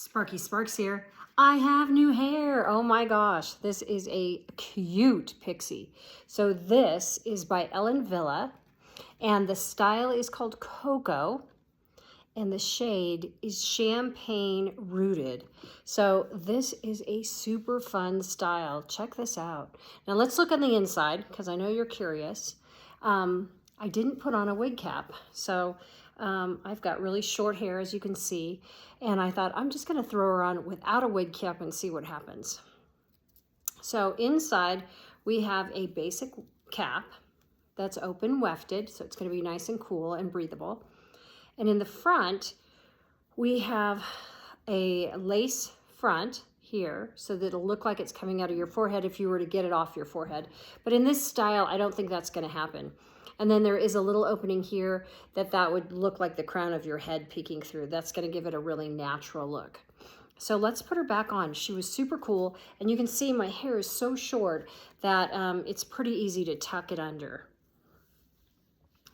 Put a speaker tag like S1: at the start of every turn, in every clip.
S1: Sparky Sparks here. I have new hair. Oh my gosh, this is a cute pixie. So this is by Ellen Wille, and the style is called Coco, and the shade is Champagne Rooted. So this is a super fun style. Check this out. Now let's look on the inside, because I know you're curious. I didn't put on a wig cap, so I've got really short hair, as you can see, and I thought I'm just going to throw her on without a wig cap and see what happens. So inside we have a basic cap that's open wefted, so it's going to be nice and cool and breathable. And in the front we have a lace front here, so that it'll look like it's coming out of your forehead if you were to get it off your forehead. But in this style, I don't think that's going to happen. And then there is a little opening here that would look like the crown of your head peeking through. That's going to give it a really natural look. So let's put her back on. She was super cool, and you can see my hair is so short that it's pretty easy to tuck it under.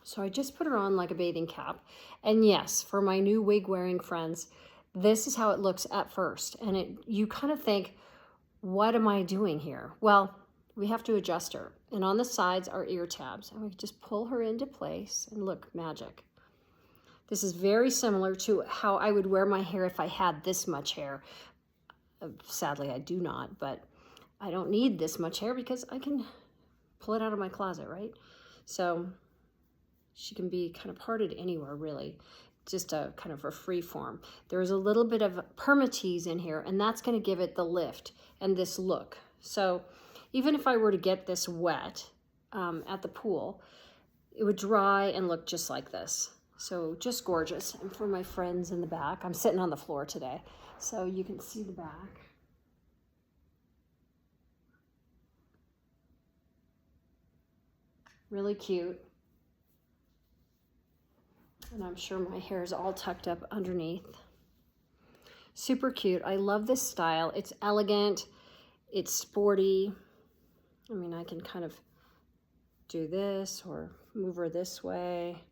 S1: So I just put her on like a bathing cap. And yes, for my new wig wearing friends, this is how it looks at first. And you kind of think, what am I doing here? Well, we have to adjust her. And on the sides are ear tabs. And we just pull her into place and look, magic. This is very similar to how I would wear my hair if I had this much hair. Sadly, I do not, but I don't need this much hair because I can pull it out of my closet, right? So she can be kind of parted anywhere, really. Just a kind of a free form. There's a little bit of permatease in here, and that's going to give it the lift and this look. So even if I were to get this wet at the pool, it would dry and look just like this. So just gorgeous. And for my friends in the back, I'm sitting on the floor today, so you can see the back. Really cute. And I'm sure my hair is all tucked up underneath. Super cute. I love this style. It's elegant. It's sporty. I mean, I can kind of do this or move her this way.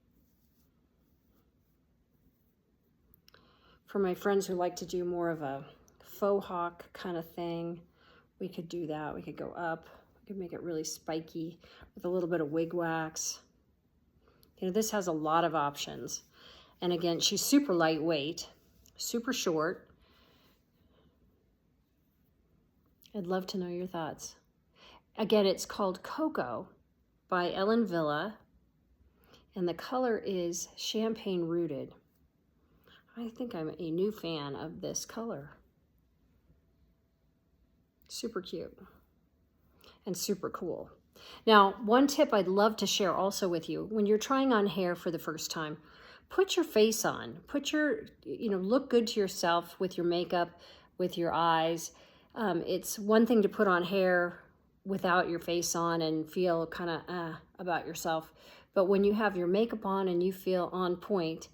S1: For my friends who like to do more of a faux hawk kind of thing, we could do that. We could go up. We could make it really spiky with a little bit of wig wax. You know, this has a lot of options. And again, she's super lightweight, super short. I'd love to know your thoughts. Again, it's called Coco by Ellen Wille, and the color is Champagne Rooted. I think I'm a new fan of this color. Super cute and super cool. Now, one tip I'd love to share also with you, when you're trying on hair for the first time, put your face on. Put your, look good to yourself with your makeup, with your eyes. It's one thing to put on hair without your face on and feel kind of about yourself. But when you have your makeup on and you feel on point,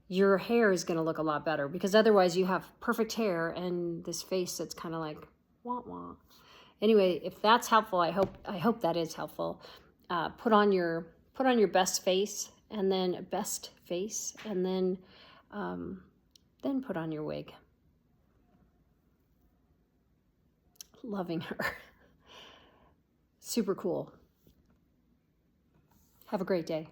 S1: your hair is going to look a lot better, because otherwise you have perfect hair and this face that's kind of like wah wah. Anyway, if that's helpful, I hope that is helpful. Put on your best face, and then then put on your wig. Loving her. Super cool. Have a great day.